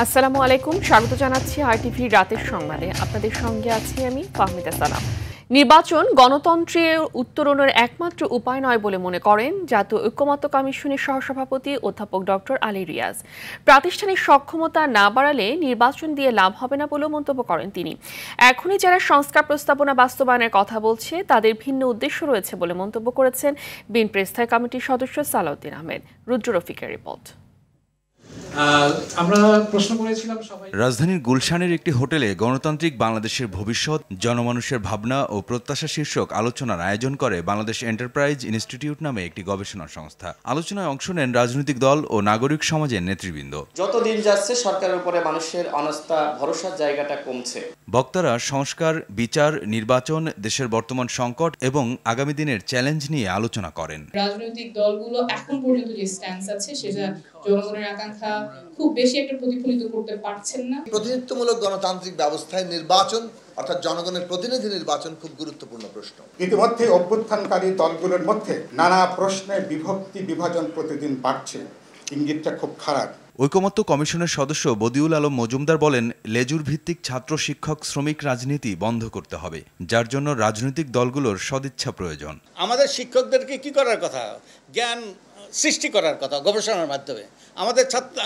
আসসালামু আলাইকুম, স্বাগত জানাচ্ছি আরটিভি রাতের সংবাদে। আপনাদের সঙ্গে আছি আমি ফাহমিদা সালাম। নির্বাচন গণতন্ত্রের উত্তরণের একমাত্র উপায় নয় বলে মনে করেন জাতীয় ঐক্যমত্য কমিশনের সহসভাপতি অধ্যাপক ডক্টর আলী রিয়াজ। প্রাতিষ্ঠানিক সক্ষমতা না বাড়ালে নির্বাচন দিয়ে লাভ হবে না বলেও মন্তব্য করেন তিনি। এখনই যারা সংস্কার প্রস্তাবনা বাস্তবায়নের কথা বলছে তাদের ভিন্ন উদ্দেশ্য রয়েছে বলে মন্তব্য করেছেন বিএনপির স্থায়ী কমিটির সদস্য সালাউদ্দিন আহমেদ। রুদ্র রফিকের রিপোর্ট। রাজধানীর গুলশানের একটি হোটেলে গণতান্ত্রিক বাংলাদেশের ভবিষ্যৎ, জনমানুষের ভাবনা ও প্রত্যাশা শীর্ষক আলোচনার আয়োজন করে বাংলাদেশ এন্টারপ্রাইজ ইনস্টিটিউট নামে একটি গবেষণা সংস্থা। আলোচনায় অংশ নেন রাজনৈতিক দল ও নাগরিক সমাজের নেতৃবৃন্দ। যতদিন যাচ্ছে সরকারের উপরে মানুষের অনাস্থা ভরসার জায়গাটা কমছে। বক্তারা সংস্কার, বিচার, নির্বাচন, দেশের বর্তমান সংকট এবং আগামী দিনের চ্যালেঞ্জ নিয়ে আলোচনা করেন। রাজনৈতিক দলগুলো এখন পর্যন্ত যে স্ট্যান্স আছে সেটা জনগণের আকাঙ্ক্ষা খুব বেশি একটা প্রতিফলিত করতে পারছেন না। প্রতিনিধিত্বমূলক গণতান্ত্রিক ব্যবস্থায় নির্বাচন অর্থাৎ জনগণের প্রতিনিধি নির্বাচন খুব গুরুত্বপূর্ণ প্রশ্ন। ইতিমধ্যে অভ্যুত্থানকারী দলগুলোর মধ্যে নানা প্রশ্নে বিভক্তি বিভাজন প্রতিদিন বাড়ছে, ইঙ্গিতটা খুব খারাপ। ঐকমত্য কমিশনের সদস্য বদিউল আলম মজুমদার বলেন, লেজুর ভিত্তিক ছাত্র, শিক্ষক, শ্রমিক রাজনীতি বন্ধ করতে হবে, যার জন্য রাজনৈতিক দলগুলোর সদিচ্ছা প্রয়োজন। আমাদের শিক্ষকদেরকে কি করার কথা? জ্ঞান সৃষ্টি করার কথা গবেষণার মাধ্যমে।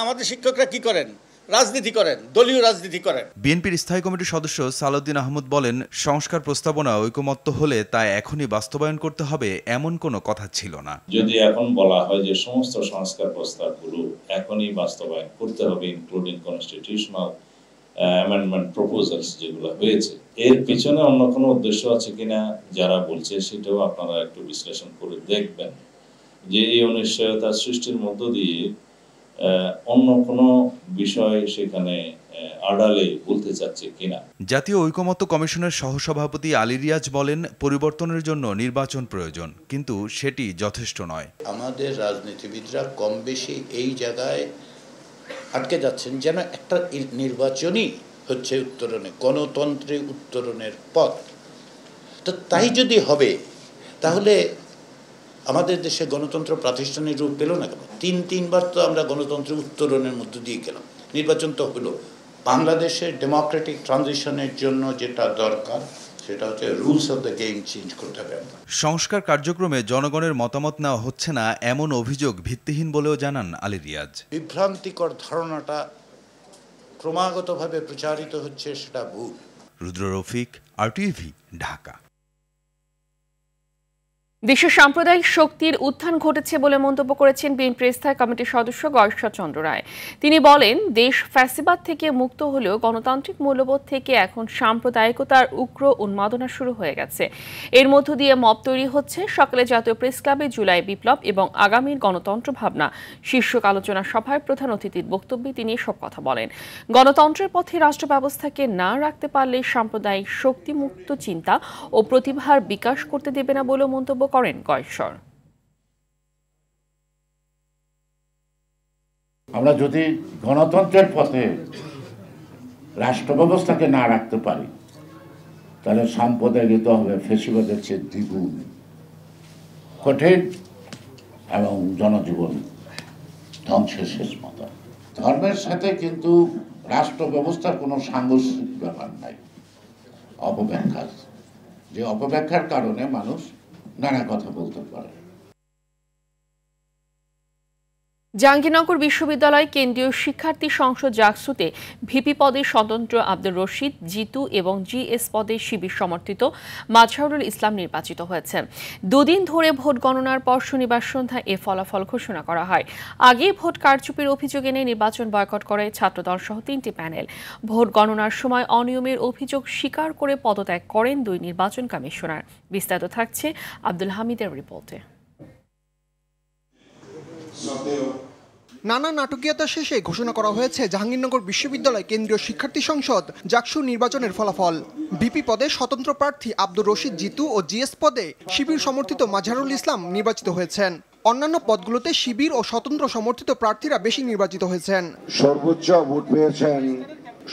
আমাদের শিক্ষকরা কি করেন? রাজনীতি করেন, দলীয় রাজনীতি করেন। বিএনপির স্থায়ী কমিটির সদস্য সালাউদ্দিন আহমেদ বলেন, সংস্কার প্রস্তাবনা ঐকমত্য হলে তা এখনই বাস্তবায়ন করতে হবে এমন কোনো কথা ছিল না। যদি এখন বলা হয় যে সমস্ত সংস্কার প্রস্তাবগুলো এখনই বাস্তবায়ন করতে হবে, ইনক্লুডিং কনস্টিটিউশনাল অ্যামেন্ডমেন্ট প্রপোজালস যেগুলো হয়েছে, এর পিছনে অন্য কোনো উদ্দেশ্য আছে কিনা যারা বলছে সেটাও আপনারা একটু বিশ্লেষণ করে দেখবেন যে এই অনিশ্চয়তা সৃষ্টির মধ্য দিয়ে অন্য কোনো বিষয় সেখানে আড়ালে বলতে চাচ্ছে কিনা। জাতীয় ঐকমত্য কমিশনের সহসভাপতি আলী রিয়াজ বলেন, পরিবর্তনের জন্য নির্বাচন প্রয়োজন, কিন্তু সেটি যথেষ্ট নয়। আমাদের রাজনীতিবিদরা কম বেশি এই জায়গায় আটকে যাচ্ছেন যেন একটা নির্বাচনই হচ্ছে উত্তরণে, গণতন্ত্রে উত্তরণের পথ। তো তাই যদি হবে তাহলে আমাদের দেশে গণতন্ত্র প্রাতিষ্ঠানিক রূপ পেল না কেন? তিনবার তো আমরা গণতন্ত্রের উত্তরণের মধ্য দিয়ে গেলাম, নির্বাচন তো হলো। বাংলাদেশের ডেমোক্রেটিক ট্রানজিশনের জন্য যেটা দরকার সেটা হচ্ছে rules of the game change করতে হবে। সংস্কার কার্যক্রমে জনগণের মতামত নেওয়া হচ্ছে না এমন অভিযোগ ভিত্তিহীন বলেও জানান আলী রিয়াজ। বিভ্রান্তিকর ধারণাটা ক্রমাগতভাবে প্রচারিত হচ্ছে, সেটা ভুল। রুদ্র রফিক, আরটিভি, ঢাকা। দেশের সাম্প্রদায়িক শক্তির উত্থান ঘটেছে বলে মন্তব্য করেছেন বিএনপির স্থায়ী কমিটির সদস্য গয়েশ্বর চন্দ্র রায়। তিনি বলেন, দেশ ফ্যাসিবাদ থেকে মুক্ত হলেও গণতান্ত্রিক মূল্যবোধ থেকে এখন সাম্প্রদায়িকতার উগ্র উন্মাদনা শুরু হয়ে গেছে। এর মধ্য দিয়ে মব তৈরি হচ্ছে। সকালে জাতীয় প্রেস ক্লাবে জুলাই বিপ্লব এবং আগামীর গণতন্ত্র ভাবনা শীর্ষক আলোচনা সভায় প্রধান অতিথির বক্তব্যে তিনি এসব কথা বলেন। গণতন্ত্রের পথে রাষ্ট্র ব্যবস্থাকে না রাখতে পারলে সাম্প্রদায়িক শক্তিমুক্ত চিন্তা ও প্রতিভার বিকাশ করতে দেবে না বলেও মন্তব্য করেন গয়েশ্বর। আমরা যদি গণতন্ত্রের পথে রাষ্ট্র ব্যবস্থাকে না রাখতে পারি তাহলে সাম্প্রদায়িকতা হবে ফ্যাসিবাদের চেয়ে দ্বিগুণ কঠিন এবং জনজীবন ধ্বংসের শেষ মাথা। ধর্মের সাথে কিন্তু রাষ্ট্র ব্যবস্থার কোনো সাংঘর্ষিক ব্যাপার নাই, অপব্যাখ্যা, যে অপব্যাখ্যার কারণে মানুষ নানা কথা বলতে পারে। জাহাঙ্গীরনগর বিশ্ববিদ্যালয় কেন্দ্রীয় শিক্ষার্থী সংসদ জাকসুতে ভিপি পদে স্বতন্ত্র আব্দুর রশিদ, জিতু এবং জিএস পদে শিবির সমর্থিত মাজহারুল ইসলাম নির্বাচিত হয়েছেন। দুদিন ধরে ভোট গণনার পর শনিবার সন্ধ্যায় এ ফলাফল ঘোষণা করা হয়। আগে ভোট কারচুপির অভিযোগ এনে নির্বাচন বয়কট করে ছাত্রদল সহ 3টি প্যানেল। ভোট গণনার সময় অনিয়মের অভিযোগ স্বীকার করে পদত্যাগ করেন 2 নির্বাচন কমিশনার। বিস্তারিত থাকছে আব্দুল হামিদের রিপোর্টে। নানা নাটকীয়তা শেষে ঘোষণা করা হয়েছে জাহাঙ্গীরনগর বিশ্ববিদ্যালয় কেন্দ্রীয় শিক্ষার্থী সংসদ জাকসু নির্বাচনের ফলাফল। ভিপি পদে স্বতন্ত্র প্রার্থী আব্দুর রশিদ জিতু ও জিএস পদে শিবির সমর্থিত মাজহারুল ইসলাম নির্বাচিত হয়েছেন। অন্যান্য পদগুলোতে শিবির ও স্বতন্ত্র সমর্থিত প্রার্থীরা বেশি নির্বাচিত হয়েছেন। সর্বোচ্চ ভোট পেয়েছেন,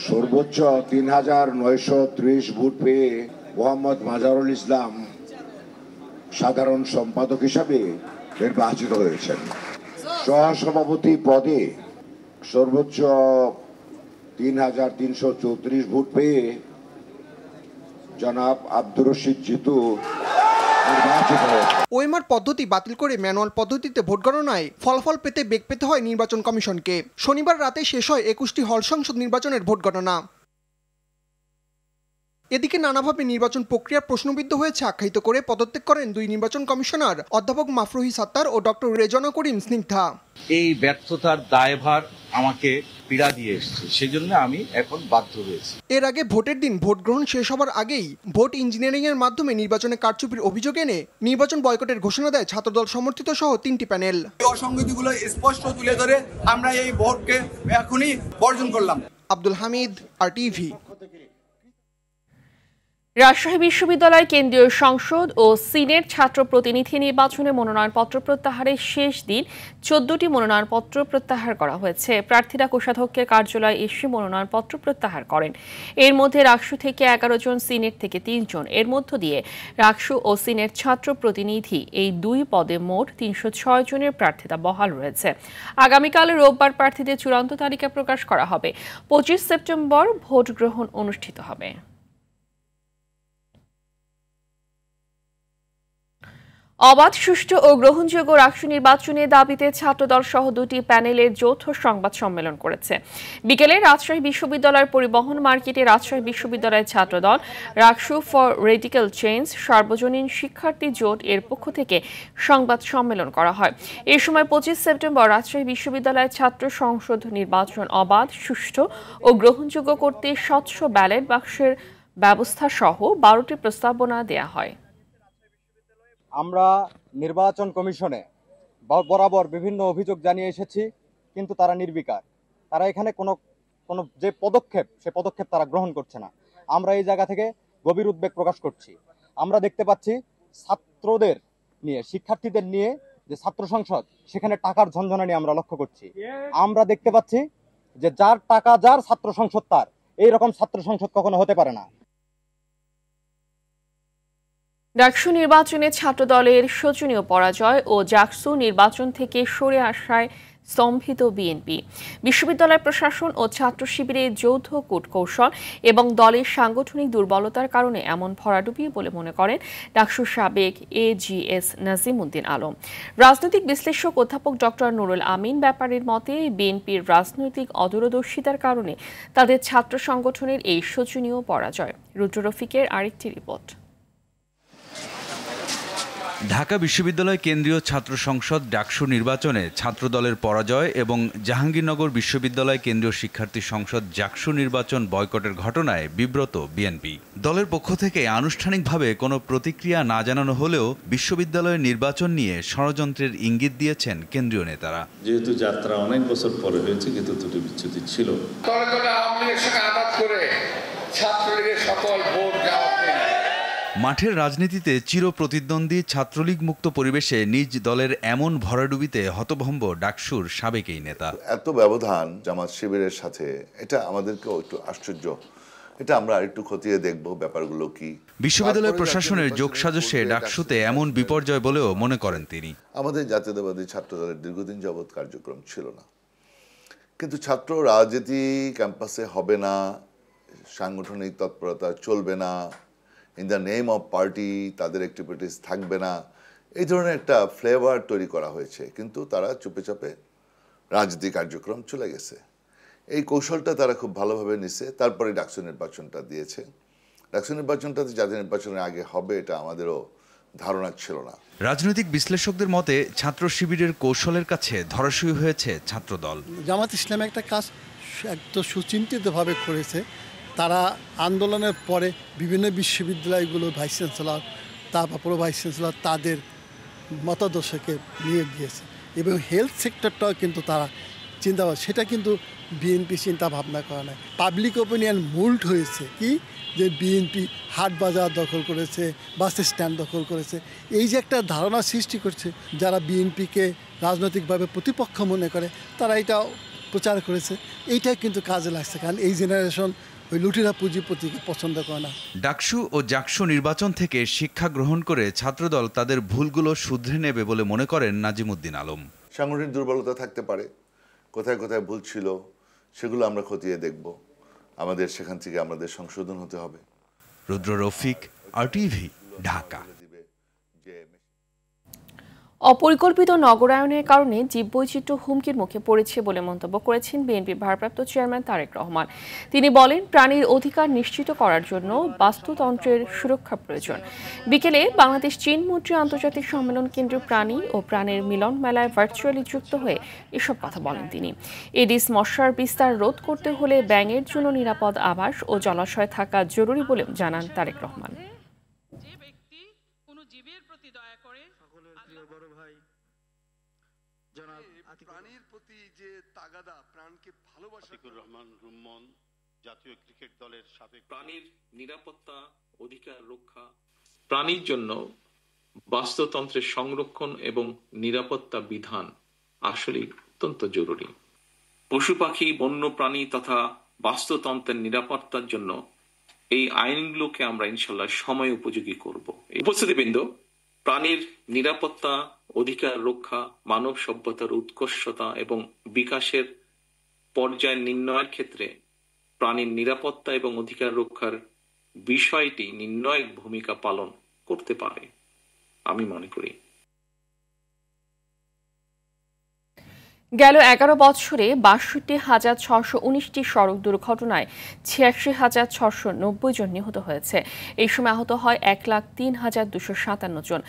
সর্বোচ্চ ৩,৯৩০ ভোট পেয়ে মোহাম্মদ মাজহারুল ইসলাম সাধারণ সম্পাদক হিসাবে নির্বাচিত হয়েছেন। সহসভাপতি পদে সর্বোচ্চ 3334 ভোট পেয়ে জনাব আব্দুর রশিদ জিতু নির্বাচিত হয়েছে। ওএমআর পদ্ধতি বাতিল করে ম্যানুয়াল পদ্ধতিতে ভোট গণনায় ফলাফল পেতে বেগ পেতে হয় নির্বাচন কমিশনকে। শনিবার রাতে শেষ হয় 21টি হল সংসদ নির্বাচনের ভোট গণনা। এদিকে নানাভাবে নির্বাচন প্রক্রিয়া প্রশ্নবিদ্ধ হয়েছে আখ্যায়িত করে পদত্যাগ করেন দুই নির্বাচন কমিশনার অধ্যাপক মাফরুহি সাত্তার ও ডক্টর রেজনা করিম স্নিগ্ধা। এই ব্যর্থতার দায়ভার আমাকে পীড়া দিয়ে এসেছে, সেজন্য আমি এখন বাধ্য হয়েছি। এর আগে ভোটের দিন ভোট গ্রহণ শেষ হবার আগেই ভোট ইঞ্জিনিয়ারিং এর মাধ্যমে নির্বাচনে কারচুপির অভিযোগ এনে নির্বাচন বয়কটের ঘোষণা দেয় ছাত্রদল সমর্থিত সহ 3টি প্যানেল। অসঙ্গতিগুলো স্পষ্ট তুলে ধরে আমরা এই ভোটকে এখনই বর্জন করলাম। আব্দুল হামিদ, RTV। রাজশাহী বিশ্ববিদ্যালয় কেন্দ্রীয় সংসদ ও সিনেট ছাত্র প্রতিনিধি নির্বাচনে মনোনয়নপত্র প্রত্যাহারের শেষ দিন 14টি মনোনয়নপত্র প্রত্যাহার করা হয়েছে। প্রার্থীরা কোষাধ্যক্ষের কার্যালয়ে এসে মনোনয়নপত্র প্রত্যাহার করেন। এর মধ্যে রাকসু থেকে 11 জন, সিনেট থেকে 3 জন। এর মধ্য দিয়ে রাকসু ও সিনেট ছাত্র প্রতিনিধি এই দুই পদে মোট 306 জনের প্রার্থিতা বহাল রয়েছে। আগামীকাল রোববার প্রার্থীদের চূড়ান্ত তালিকা প্রকাশ করা হবে। 25 সেপ্টেম্বর ভোট গ্রহণ অনুষ্ঠিত হবে। অবাধ, সুষ্ঠু ও গ্রহণযোগ্য রাকসু নির্বাচনের দাবিতে ছাত্রদল সহ 2টি প্যানেলের যৌথ সংবাদ সম্মেলন করেছে। বিকেলে রাজশাহী বিশ্ববিদ্যালয়ের পরিবহন মার্কেটে রাজশাহী বিশ্ববিদ্যালয়ের ছাত্রদল, রাকসু ফর রেডিক্যাল চেঞ্জ, সার্বজনীন শিক্ষার্থী জোট এর পক্ষ থেকে সংবাদ সম্মেলন করা হয়। এ সময় 25 সেপ্টেম্বর রাজশাহী বিশ্ববিদ্যালয়ের ছাত্র সংসদ নির্বাচন অবাধ, সুষ্ঠু ও গ্রহণযোগ্য করতে স্বচ্ছ ব্যালট বাক্সের ব্যবস্থা সহ 12টি প্রস্তাবনা দেয়া হয়। আমরা নির্বাচন কমিশনে বরাবর বিভিন্ন অভিযোগ জানিয়ে এসেছি, কিন্তু তারা নির্বিকার। তারা এখানে কোনো যে পদক্ষেপ, সে পদক্ষেপ তারা গ্রহণ করছে না। আমরা এই জায়গা থেকে গভীর উদ্বেগ প্রকাশ করছি। আমরা দেখতে পাচ্ছি ছাত্রদের নিয়ে, শিক্ষার্থীদের নিয়ে যে ছাত্র সংসদ, সেখানে টাকার ঝনঝনানি আমরা লক্ষ্য করছি। আমরা দেখতে পাচ্ছি যে যার টাকা যার, ছাত্র সংসদ তার। এইরকম ছাত্র সংসদ কখনো হতে পারে না। ডাকসু নির্বাচনে ছাত্রদলের শোচনীয় পরাজয় ও জাকসু নির্বাচন থেকে সরে আসায় স্তম্ভিত বিএনপি। বিশ্ববিদ্যালয় প্রশাসন ও ছাত্র শিবিরের যৌথ কূটকৌশল এবং দলের সাংগঠনিক দুর্বলতার কারণে এমন ভরাডুবি বলে মনে করেন ডাকসুর সাবেক AGS নাজিম উদ্দিন আলম। রাজনৈতিক বিশ্লেষক অধ্যাপক ডক্টর নুরুল আমিন ব্যাপারীর মতে, বিএনপির রাজনৈতিক অদূরদর্শিতার কারণে তাদের ছাত্র সংগঠনের এই শোচনীয় পরাজয়। রুদ্র রফিকের আরেকটি রিপোর্ট। ঢাকা বিশ্ববিদ্যালয় কেন্দ্রীয় ছাত্র সংসদ ডাকসু নির্বাচনে ছাত্রদলের পরাজয় এবং জাহাঙ্গীরনগর বিশ্ববিদ্যালয় কেন্দ্রীয় শিক্ষার্থী সংসদ জাকসু নির্বাচন বয়কটের ঘটনায় বিব্রত বিএনপি। দলের পক্ষ থেকে আনুষ্ঠানিকভাবে কোনো প্রতিক্রিয়া না জানানো হলেও বিশ্ববিদ্যালয়ের নির্বাচন নিয়ে ষড়যন্ত্রের ইঙ্গিত দিয়েছেন কেন্দ্রীয় নেতারা। যেহেতু যাত্রা অনেক বছর পরে হয়েছে, কিন্তু ত্রুটি বিচ্যুতি ছিল। মাঠের রাজনীতিতে চির প্রতিদ্বন্দ্বী ছাত্রলীগ মুক্ত পরিবেশে নিজ দলের এমন ভরাডুবিতে হতভম্ব ডাকসুর সাবেক এই নেতা। এত ব্যবধান জামাত শিবিরের সাথে, এটা আমাদেরকেও একটু আশ্চর্য। এটা আমরা একটু খতিয়ে দেখব ব্যাপারগুলো কি। বিশ্ববিদ্যালয় প্রশাসনের যোগসাজশে ডাকসুতে এমন বিপর্যয় বলেও মনে করেন তিনি। আমাদের জাতীয়তাবাদী ছাত্র দলের দীর্ঘদিন যাবৎ কার্যক্রম ছিল না, কিন্তু ছাত্র রাজনীতি ক্যাম্পাসে হবে না, সাংগঠনিক তৎপরতা চলবে না, in the name off party তাদের অ্যাক্টিভিটিস থাকবে না, এই ধরনের একটা ফ্লেভার তৈরি করা হয়েছে। কিন্তু তারা চুপে চাপে রাজনীতি কার্যক্রম চলে গেছে। এই কৌশলটা তারা খুব ভালোভাবে নিছে। তারপরে ডাকসু নির্বাচনটা দিয়েছে। ডাকসু নির্বাচনটা জাতীয় নির্বাচনের আগে হবে, এটা আমাদেরও ধারণা ছিল না। রাজনৈতিক বিশ্লেষকদের মতে ছাত্র শিবিরের কৌশলের কাছে ধরাশয়ী হয়েছে ছাত্রদল। জামাত ইসলাম একটা কাজ একদম সুচিন্তিতভাবে করেছে। তারা আন্দোলনের পরে বিভিন্ন বিশ্ববিদ্যালয়গুলো ভাইস চ্যান্সেলর, তারপর প্রো ভাইস চ্যান্সেলর তাদের মতাদর্শকে নিয়ে গিয়েছে এবং হেলথ সেক্টরটাও কিন্তু তারা চিন্তা করে, সেটা কিন্তু বিএনপি চিন্তা ভাবনা করা নাই। পাবলিক ওপিনিয়ন মুল্ড হয়েছে কি, যে বিএনপি হাট বাজার দখল করেছে, বাস স্ট্যান্ড দখল করেছে। এই যে একটা ধারণা সৃষ্টি করছে, যারা বিএনপিকে রাজনৈতিকভাবে প্রতিপক্ষ মনে করে, তারা এটা প্রচার করেছে। এইটাই কিন্তু কাজে লাগছে, কারণ এই জেনারেশন ওই লুটিরা পুঁজিপতিকে পছন্দ করে না। ডাকসু ও জাকসু নির্বাচন থেকে শিক্ষা গ্রহণ করে ছাত্রদল তাদের ভুলগুলো শুধরে নেবে বলে মনে করেন নাজিম উদ্দিন আলম। সাংগঠনিক দুর্বলতা থাকতে পারে, কোথায় কোথায় ভুল ছিল সেগুলো আমরা খতিয়ে দেখব। আমাদের সেখান থেকে আমাদের সংশোধন হতে হবে। রুদ্র রফিক, RTV, ঢাকা। অপরিকল্পিত নগরায়নের কারণে জীববৈচিত্র্য হুমকির মুখে পড়েছে বলে মন্তব্য করেছেন বিএনপি ভারপ্রাপ্ত চেয়ারম্যান তারেক রহমান। তিনি বলেন, প্রাণীর অধিকার নিশ্চিত করার জন্য বাস্তুতন্ত্রের সুরক্ষা প্রয়োজন। বিকেলে বাংলাদেশ চীন মৈত্রী আন্তর্জাতিক সম্মেলন কেন্দ্র প্রাণী ও প্রাণীর মিলন মেলায় ভার্চুয়ালি যুক্ত হয়ে এসব কথা বলেন তিনি। এডিস মশার বিস্তার রোধ করতে হলে ব্যাঙের জন্য নিরাপদ আবাস ও জলাশয় থাকা জরুরি বলে জানান তারেক রহমান। প্রাণীর প্রতি যে তাগাদা, প্রাণকে ভালোবাসা, রহমান রুম্মন জাতীয় ক্রিকেট দলের সাবেক প্রাণীর নিরাপত্তা, অধিকার রক্ষা, প্রাণীর জন্য বাস্তুতন্ত্রের সংরক্ষণ এবং নিরাপত্তা বিধান আসলে অত্যন্ত জরুরি। পশু পাখি, বন্য প্রাণী তথা বাস্তুতন্ত্রের নিরাপত্তার জন্য এই আইনগুলোকে আমরা ইনশাল্লাহ সময় উপযোগী করব। উপস্থিতিবৃন্দ, প্রাণীর নিরাপত্তা, অধিকার রক্ষা, মানব সভ্যতার উৎকর্ষতা এবং বিকাশের পর্যায় নির্ণয়ের ক্ষেত্রে প্রাণীর নিরাপত্তা এবং অধিকার রক্ষার বিষয়টি নির্ণায়ক ভূমিকা পালন করতে পারে আমি মনে করি। গেল 11 বছরে 62,619টি সড়ক দুর্ঘটনায় 86,690 জন নিহত হয়েছে। এই সময় আহত হয় 1,03,257 জন।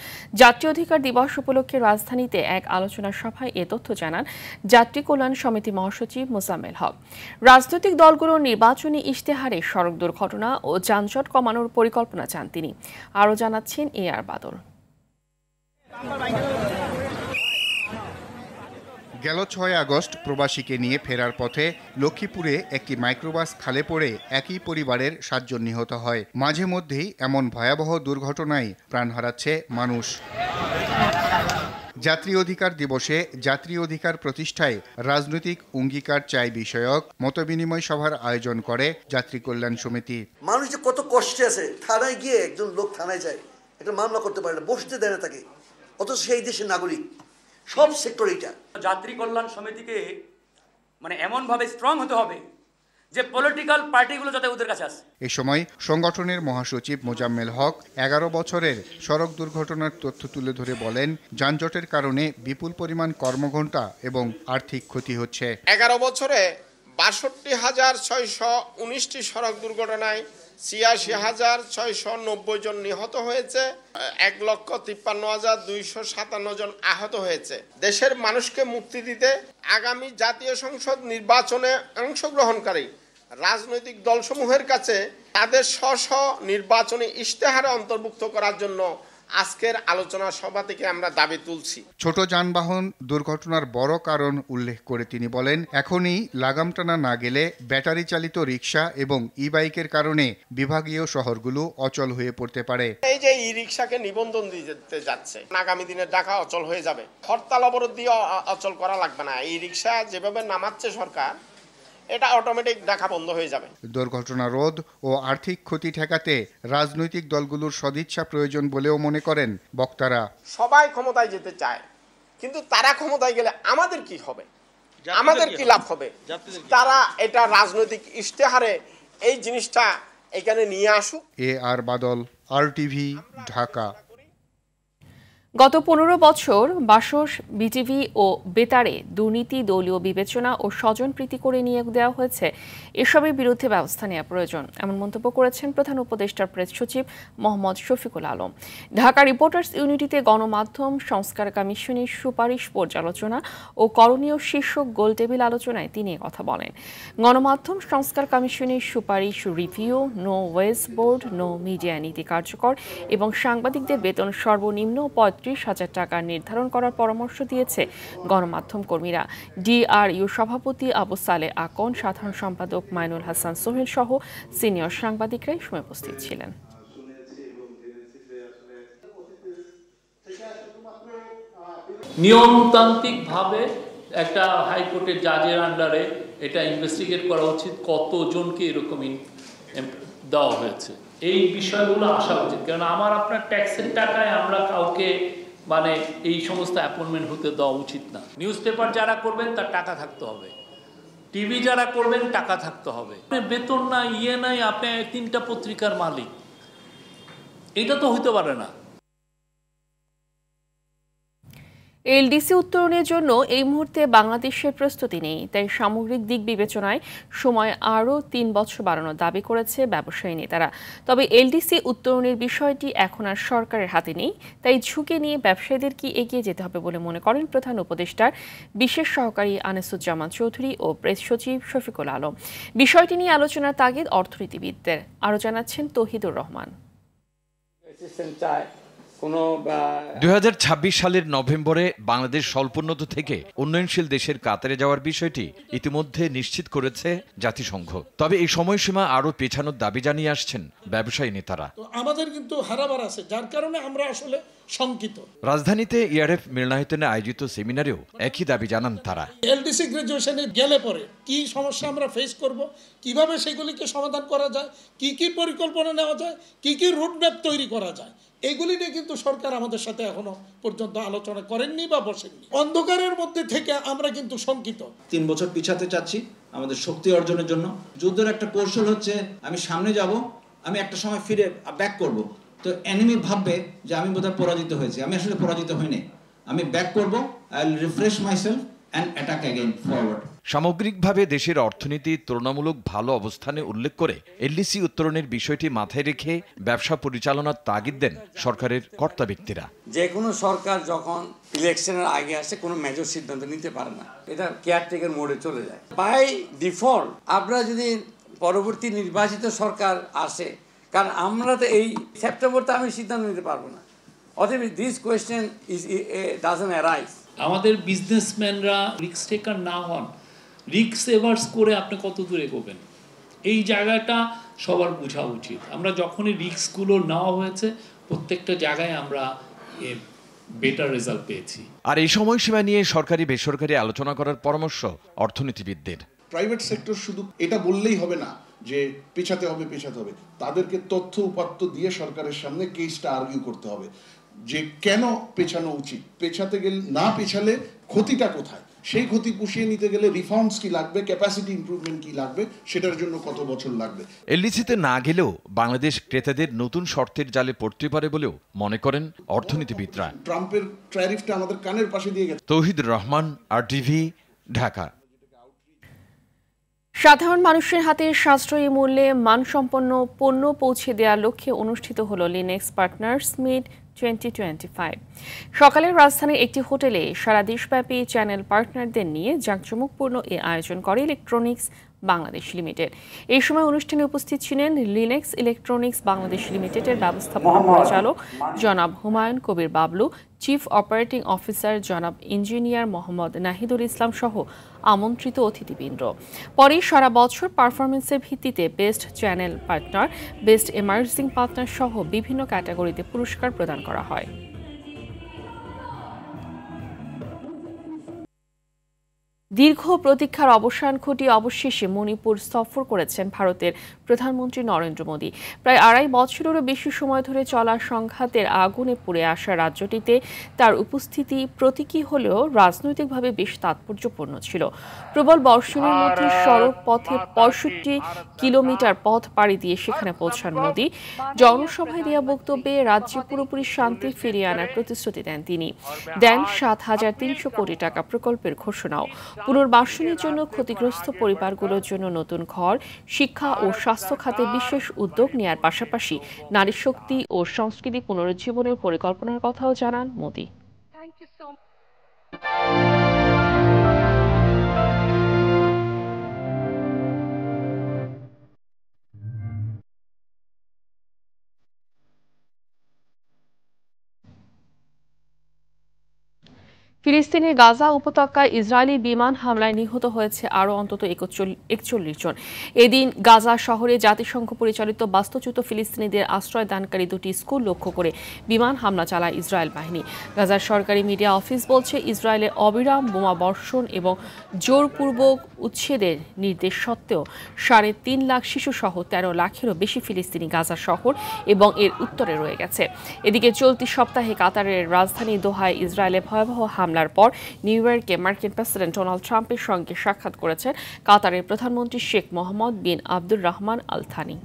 জাতীয় অধিকার দিবস উপলক্ষে রাজধানীতে এক আলোচনা সভায় এ তথ্য জানান যাত্রী কল্যাণ সমিতি মহাসচিব মোজাম্মেল হক। রাজনৈতিক দলগুলোর নির্বাচনী ইশতেহারে সড়ক দুর্ঘটনা ও যানজট কমানোর পরিকল্পনা চান তিনি। আরও জানাচ্ছেন AR বাদল। গেল 6 আগস্ট প্রবাসীকে নিয়ে ফেরার পথে লক্ষ্মীপুরে একটি মাইক্রোবাস খালে পড়ে একই পরিবারের 7 জন নিহত হয়। মাঝে মধ্যেই এমন ভয়াবহ দুর্ঘটনায় প্রাণ হারাচ্ছে মানুষ। যাত্রী অধিকার দিবসে যাত্রী অধিকার প্রতিষ্ঠায় রাজনৈতিক অঙ্গীকার চাই বিষয়ক মতবিনিময় সভার আয়োজন করে যাত্রী কল্যাণ সমিতি। মানুষ যে কত কষ্টে আছে, থানায় গিয়ে একজন লোক থানায় যায়, একটা মামলা করতে পারে না, বসতে দেয় না তাকে, অথচ সেই দেশের নাগরিক। সব সেক্টর এটা। যাত্রী কল্যাণ সমিতিকে এমন ভাবে স্ট্রং হতে হবে যে পলিটিক্যাল পার্টিগুলো যাতে ওদের কাছে আসে। এই সময় সংগঠনের মহাসচিব মোজাম্মেল হক 11 বছরের সড়ক দুর্ঘটনার তথ্য তুলে ধরে বলেন, যানজটের কারণে বিপুল পরিমাণ কর্মঘণ্টা এবং আর্থিক ক্ষতি হচ্ছে। 11 বছরে 62,619টি সড়ক দুর্ঘটনায় 86,690 জন নিহত হয়েছে, 1,53,257 জন আহত হয়েছে। দেশের মানুষকে মুক্তি দিতে আগামী জাতীয় সংসদ নির্বাচনে অংশগ্রহণকারী রাজনৈতিক দলসমূহের কাছে তাদের স্ব নির্বাচনী ইশতেহারে অন্তর্ভুক্ত করার জন্য আজকের আলোচনা সভা থেকে আমরা দাবি তুলছি। ছোট যানবাহন দুর্ঘটনার বড় কারণ উল্লেখ করে তিনি বলেন, এখনই লাগাম টানা না গেলে ব্যাটারি চালিত রিক্সা এবং ই-বাইকের কারণে বিভাগীয় শহরগুলো অচল হয়ে পড়তে পারে। এই যে ই-রিক্সাকে নিবন্ধন দিতে যাচ্ছে, আগামী দিনে ঢাকা অচল হয়ে যাবে। হরতাল অবরোধ দিয়ে অচল করা লাগবে না। এই রিক্সা যেভাবে নামাচ্ছে সরকার, এটা অটোমেটিক ঢাকা বন্ধ হয়ে যাবে। দুর্ঘটনা রোধ ও আর্থিক ক্ষতি ঠেকাতে রাজনৈতিক দলগুলোর সদিচ্ছা প্রয়োজন বলেও মনে করেন বক্তারা। সবাই ক্ষমতায় যেতে চায়, কিন্তু তারা ক্ষমতায় গেলে আমাদের কি হবে, আমাদের কি লাভ হবে? তারা এটা রাজনৈতিক ইশতেহারে এই জিনিসটা এখানে নিয়ে আসুক। AR বাদল, RTV, ঢাকা। গত 15 বছর বাসস, বিজিবি ও বেতারে দুর্নীতি, দলীয় বিবেচনা ও স্বজনপ্রীতি করে নিয়োগ দেওয়া হয়েছে। এসবের বিরুদ্ধে ব্যবস্থা নেওয়া প্রয়োজন, এমন মন্তব্য করেছেন প্রধান উপদেষ্টার প্রেস সচিব মোহাম্মদ শফিকুল আলম। ঢাকা রিপোর্টার্স ইউনিটিতে গণমাধ্যম সংস্কার কমিশনের সুপারিশ পর্যালোচনা ও করণীয় শীর্ষক গোলটেবিল আলোচনায় তিনি কথা বলেন। গণমাধ্যম সংস্কার কমিশনের সুপারিশ review, no wage board, no media নীতি কার্যকর এবং সাংবাদিকদের বেতন সর্বনিম্ন 35,000 টাকা নির্ধারণ করার পরামর্শ দিয়েছে গণমাধ্যম কর্মীরা। DRU সভাপতি আবু সালে আকন, সাধারণ সম্পাদক মাইনুল হাসান সোহেল সহ সিনিয়র সাংবাদিকরা এই সময় উপস্থিত ছিলেন। নিয়মতান্ত্রিকভাবে একটা হাইকোর্টের জাজের আন্ডারে এটা ইনভেস্টিগেট করা উচিত, কতজনকে এরকম দেওয়া হয়েছে, এই বিষয়গুলো আসা উচিত। কারণ আমার আপনার ট্যাক্সের টাকায় আমরা কাউকে এই সমস্ত অ্যাপয়েন্টমেন্ট হতে দেওয়া উচিত না। নিউজ পেপার যারা করবেন তার টাকা থাকতে হবে, টিভি যারা করবেন টাকা থাকতে হবে, বেতন না ইয়ে নাই, আপনি 3টা পত্রিকার মালিক, এটা তো হইতে পারে না। এলডিসি উত্তরণের জন্য এই মুহূর্তে বাংলাদেশের প্রস্তুতি নেই, তাই সামগ্রিক দিক বিবেচনায় সময় আরও 3 বছর বাড়ানোর দাবি করেছে ব্যবসায়ী নেতারা। তবে এলডিসি উত্তরণের বিষয়টি এখন আর সরকারের হাতে নেই, তাই ঝুঁকি নিয়ে ব্যবসায়ীদেরকে এগিয়ে যেতে হবে বলে মনে করেন প্রধান উপদেষ্টার বিশেষ সহকারী আনিসুজ্জামান চৌধুরী ও প্রেস সচিব শফিকুল আলম। বিষয়টি নিয়ে আলোচনার তাগিদ অর্থনীতিবিদদের। আরও জানাচ্ছেন তৌহিদুর রহমান। 2026 সালের নভেম্বরে বাংলাদেশ স্বল্পোন্নত থেকে উন্নয়নশীল দেশের কাতারে যাওয়ার বিষয়টি ইতিমধ্যে নিশ্চিত করেছে জাতিসংঘ। তবে এই সময়সীমা আরও পেছানোর দাবি জানিয়ে আসছেন ব্যবসায়ী নেতারা। আমাদের কিন্তু হারাবার আছে, যার কারণে আমরা আসলে শঙ্কিত। রাজধানীতে ইআরএফ মিলনায়তনে আয়োজিত সেমিনারেও একই দাবি জানান তারা। এলডিসি গ্রাজুয়েশনে গেলে পরে কি সমস্যা আমরা ফেস করব, কিভাবে সেগুলিকে সমাধান করা যায়, কি কি পরিকল্পনা নেওয়া যায়, কি কি রুটম্যাপ তৈরি করা যায়, এগুলি নিয়ে কিন্তু সরকার আমাদের সাথে এখনো পর্যন্ত আলোচনা করেননি বা বসেননি। অন্ধকারের মধ্যে থেকে আমরা কিন্তু শঙ্কিত। 3 বছর পিছাতে চাচ্ছি আমাদের শক্তি অর্জনের জন্য। যুদ্ধের একটা কৌশল হচ্ছে আমি সামনে যাব, আমি একটা সময় ফিরে ব্যাক করব, তো এনিমি ভাববে যে আমি বোধহয় পরাজিত হয়েছি। আমি আসলে পরাজিত হইনি, আমি ব্যাক করব, I will refresh myself and attack again forward. সামগ্রিকভাবে দেশের অর্থনীতি তুলনামূলক ভালো অবস্থানে উল্লেখ করে এলডিসি উত্তরণের বিষয়টি মাথায় রেখে ব্যবসা পরিচালনার তাগিদ দেন সরকারের কর্তা ব্যক্তিরা। যে কোনো সরকার যখন ইলেকশনের আগে আসে কোনো মেজর সিদ্ধান্ত নিতে পারে না, এটা কেয়ারটেকার মোডে চলে যায়। বাই ডিফল্ট আপনারা যদি পরবর্তী নির্বাচিত সরকার আসে, কারণ আমরা তো এই সেপ্টেম্বরতে আমি সিদ্ধান্ত নিতে পারবো না, অতএব this question is doesn't arise. আমাদের বিজনেসম্যানরা রিস্ক টেকার না হন, রিস্ক এভার্স করে আপনি কত দূরে এগোবেন, এই জায়গাটা সবার বোঝা উচিত। আমরা যখনই রিস্কগুলো নেওয়া হয়েছে প্রত্যেকটা জায়গায় আমরা বেটার রেজাল্ট পেয়েছি। আর এই সময়সীমা নিয়ে সরকারি বেসরকারি আলোচনা করার পরামর্শ অর্থনীতিবিদদের। প্রাইভেট সেক্টর শুধু এটা বললেই হবে না যে পেছাতে হবে, তাদেরকে তথ্য উপাত্ত দিয়ে সরকারের সামনে কেসটা আর্গিউ করতে হবে যে কেন পেছানো উচিত, পেছাতে গেলে না পেছালে ক্ষতিটা কোথায়, সেই ক্ষতি পুষিয়ে নিতে গেলে রিফর্মস কি লাগবে, ক্যাপাসিটি ইমপ্রুভমেন্ট কি লাগবে, সেটার জন্য কত বছর লাগবে। এলডিসিতে না গেলেও বাংলাদেশ ক্রেতাদের নতুন শর্তের জালে পড়তে পারে বলেও মনে করেন অর্থনীতিবিদরা। ট্রাম্পের ট্যারিফটা আমাদের কানের পাশে দিয়ে গেছে। তৌহিদুর রহমান, RTV, ঢাকা। সাধারণ মানুষের হাতে সাশ্রয়ী মূল্যে মানসম্পন্ন পণ্য পৌঁছে দেওয়ার লক্ষ্যে অনুষ্ঠিত হলো লিনেক্স পার্টনার্স মিট 2025। সকালে রাজধানীর একটি হোটেলে সারা দেশব্যাপী চ্যানেল পার্টনারদের নিয়ে জাঁকজমকপূর্ণ এ আয়োজন করে ইলেকট্রনিক্স বাংলাদেশ লিমিটেড। এই সময় অনুষ্ঠানে উপস্থিত ছিলেন লিনেক্স ইলেকট্রনিক্স বাংলাদেশ লিমিটেডের ব্যবস্থাপনা পরিচালক জনাব Humayun Kabir Bablu, chief operating officer জনাব ইঞ্জিনিয়ার মোহাম্মদ নাহিদুল ইসলাম সহ আমন্ত্রিত অতিথিবৃন্দ। পরে সারা বছর পারফরমেন্সের ভিত্তিতে best channel partner, best emerging partner সহ বিভিন্ন ক্যাটাগরিতে পুরস্কার প্রদান করা হয়। দীর্ঘ প্রতীক্ষার অবসান ঘটিয়ে অবশেষে মণিপুর সফর করেছেন ভারতের প্রধানমন্ত্রী নরেন্দ্র মোদী। প্রায় 2.5 বছরেরও বেশি সময় ধরে চলা সংঘাতের আগুনে পুড়ে আসা রাজ্যটিতে তার উপস্থিতি প্রতীকী হলেও রাজনৈতিকভাবে বেশ তাৎপর্যপূর্ণ ছিল। প্রবল বর্ষণের মধ্যে সড়ক পথে 65 কিলোমিটার পথ পাড়ি দিয়ে সেখানে পৌঁছান মোদী। জনসভায় দেওয়া বক্তব্যে রাজ্যে পুরোপুরি শান্তি ফিরিয়ে আনার প্রতিশ্রুতি দেন তিনি। দেন 7,300 কোটি টাকা প্রকল্পের ঘোষণাও। পুনর্বাসনের জন্য ক্ষতিগ্রস্ত পরিবারগুলোর জন্য নতুন ঘর, শিক্ষা ও স্বাস্থ্য খাতে বিশেষ উদ্যোগ নেয়ার পাশাপাশি নারী শক্তি ও সংস্কৃতি পুনরুজ্জীবনের পরিকল্পনার কথাও জানান মোদী। ফিলিস্তিনের গাজা উপত্যকায় ইসরায়েলি বিমান হামলায় নিহত হয়েছে আরও অন্তত 41 জন। এদিন গাজা শহরে জাতিসংঘ পরিচালিত বাস্তুচ্যুত ফিলিস্তিনিদের আশ্রয় দানকারী 2টি স্কুল লক্ষ্য করে বিমান হামলা চালায় ইসরায়েল বাহিনী। গাজার সরকারি মিডিয়া অফিস বলছে, ইসরায়েলের অবিরাম বোমা বর্ষণ এবং জোরপূর্বক উচ্ছেদের নির্দেশ সত্ত্বেও 3.5 লাখ শিশুসহ 13 লাখেরও বেশি ফিলিস্তিনি গাজা শহর এবং এর উত্তরে রয়ে গেছে। এদিকে চলতি সপ্তাহে কাতারের রাজধানী দোহায় ইসরায়েলে ভয়াবহ হামলা হামলার পর নিউ ইয়র্কে মার্কিন প্রেসিডেন্ট ডোনাল্ড ট্রাম্পের সঙ্গে সাক্ষাৎ করেছেন কাতারের প্রধানমন্ত্রী শেখ মোহাম্মদ বিন আব্দুর রহমান আল থানি।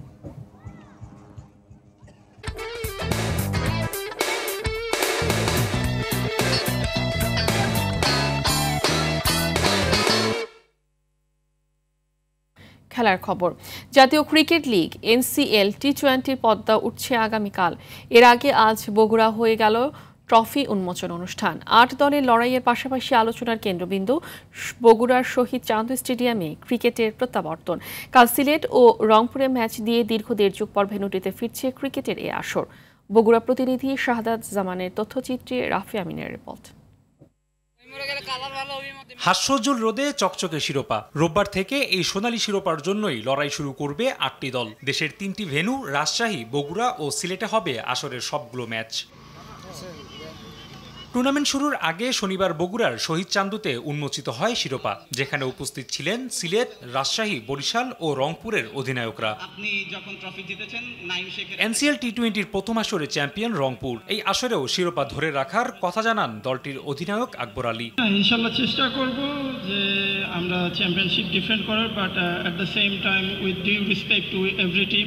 খেলার খবর। জাতীয় ক্রিকেট লিগ NCL টি-20 পদ্মা উঠছে আগামীকাল। এর আগে আজ বগুড়া হয়ে গেল ট্রফি উন্মোচন অনুষ্ঠান। 8 দলের লড়াইয়ের পাশাপাশি আলোচনার কেন্দ্রবিন্দু বগুড়ার শহীদ চাঁদ স্টেডিয়ামে ক্রিকেটের প্রত্যাবর্তন। কাল সিলেট ও রংপুরে ম্যাচ দিয়ে দীর্ঘ 1.5 যুগ পর ভেন্যুটিতে ফিরছে ক্রিকেটের এই আসর। বগুড়া প্রতিনিধি শাহাদাত জামানের তথ্যচিত্রে রাফি আমিনের রিপোর্ট। হাস্যজ্জ্বল রোদে চকচকে শিরোপা। রোববার থেকে এই সোনালী শিরোপার জন্যই লড়াই শুরু করবে 8টি দল। দেশের 3টি ভেন্যু রাজশাহী, বগুড়া ও সিলেটে হবে আসরের সবগুলো ম্যাচ। টুর্নামেন্ট শুরুর আগে শনিবার বগুড়ার শহীদ চান্দুতে উন্মোচিত হয় শিরোপা, যেখানে উপস্থিত ছিলেন সিলেট, রাজশাহী, বরিশাল ও রংপুরের অধিনায়করা। NCL টি-20-র প্রথম আসরে চ্যাম্পিয়ন রংপুর। এই আসরেও শিরোপা ধরে রাখার কথা জানান দলটির অধিনায়ক আকবর আলী। ইনশাআল্লাহ চেষ্টা করব যে আমরা চ্যাম্পিয়নশিপ ডিফেন্ড করার, but at the same time with due respect to every team.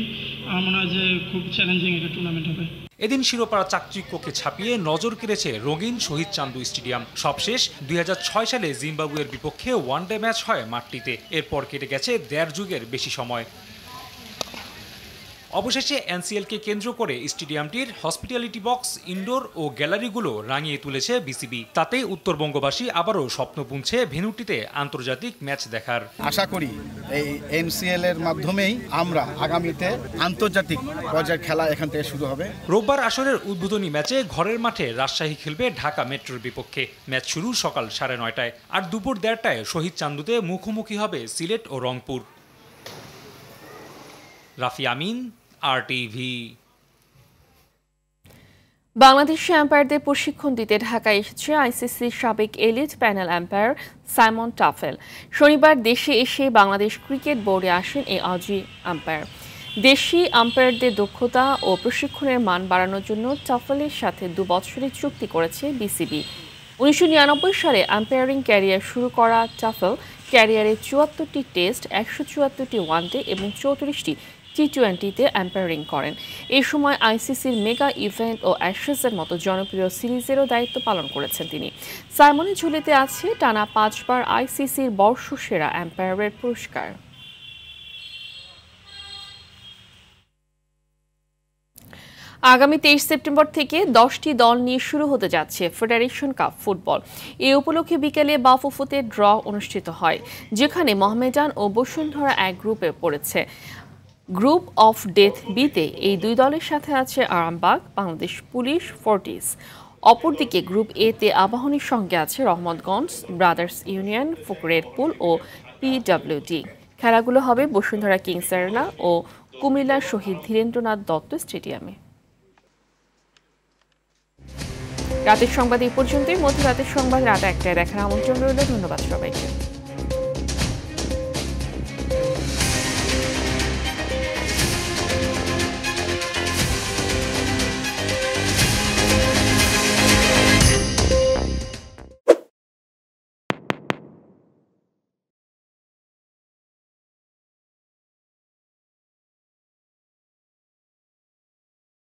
আমার মনে হয় যে খুব চ্যালেঞ্জিং একটা টুর্নামেন্ট হবে। এদিন শিরোপার চাকচিক্যকে ছাপিয়ে নজর কেড়েছে রঙিন শহীদ চান্দু স্টেডিয়াম। সবশেষ 2006 সালে জিম্বাবুয়ের বিপক্ষে ওয়ানডে ম্যাচ হয় মাঠটিতে। এরপর কেটে গেছে 1.5 যুগের বেশি সময়। অবশেষে NCL-কে কেন্দ্র করে স্টেডিয়ামটির হসপিটালিটি বক্স, ইনডোর ও গ্যালারিগুলো রাঙিয়ে তুলেছে বিসিবি। তাতেই উত্তরবঙ্গবাসী আবারও স্বপ্ন বুনছে ভেন্যুটিতে আন্তর্জাতিক ম্যাচ দেখার। আশা করি এই NCL-এর মাধ্যমেই আমরা আগামীতে আন্তর্জাতিক পর্যায়ের খেলা এখান থেকে শুরু হবে। রোববার আসরের উদ্বোধনী ম্যাচে ঘরের মাঠে রাজশাহী খেলবে ঢাকা মেট্রোর বিপক্ষে। ম্যাচ শুরু সকাল 9:30টায়। আর দুপুর 1:30টায় শহীদ চান্দুতে মুখোমুখি হবে সিলেট ও রংপুর। রাফি আমিন, RTV। বাংলাদেশি আম্পায়ারদের প্রশিক্ষণ দিতে ঢাকায় এসেছে ICCর সাবেক elite panel umpire Simon Taufel. শনিবার দেশে এসে বাংলাদেশ ক্রিকেট বোর্ডে আসেন এই অজি আম্পায়ার। দেশি আম্পায়ারদের দক্ষতা ও প্রশিক্ষণের মান বাড়ানোর জন্য টাফেলের সাথে 2 বছরের চুক্তি করেছে বিসিবি। 1999 সালে আম্পায়ারিং ক্যারিয়ার শুরু করা টাফেল ক্যারিয়ারে 74টি টেস্ট, 174টি ওয়ানডে এবং 34টি টি-20-তে আম্পায়ারিং করেন। এই সময় ICCর মেগা ইভেন্ট ও অ্যাশেজের মতো জনপ্রিয় সিরিজেরও দায়িত্ব পালন করেছেন তিনি। সাইমনের ঝুলিতে আছে টানা 5 বার ICCর বর্ষসেরা আম্পায়ারের পুরস্কার। আগামী 23 সেপ্টেম্বর থেকে 10টি দল নিয়ে শুরু হতে যাচ্ছে ফেডারেশন কাপ ফুটবল। এই উপলক্ষে বিকেলে বাফুফুতে ড্র অনুষ্ঠিত হয়, যেখানে মোহামেডান ও বসুন্ধরা এক গ্রুপে পড়েছে। গ্রুপ অফ ডেথ বিতে এই 2 দলের সাথে আছে আরামবাগ, বাংলাদেশ পুলিশ, ফোর্টিস। অপরদিকে গ্রুপ এতে আবাহনীর সঙ্গে আছে রহমতগঞ্জ, ব্রাদার্স ইউনিয়ন, ফুকরের পুল ও PWD। খেলাগুলো হবে বসুন্ধরা কিংস এরেনা ও কুমিল্লার শহীদ ধীরেন্দ্রনাথ দত্ত স্টেডিয়ামে। রাতের সংবাদ এই পর্যন্তই। মধ্যরাতের সংবাদ রাত 1টায় দেখার আমন্ত্রণ রইল। ধন্যবাদ সবাইকে।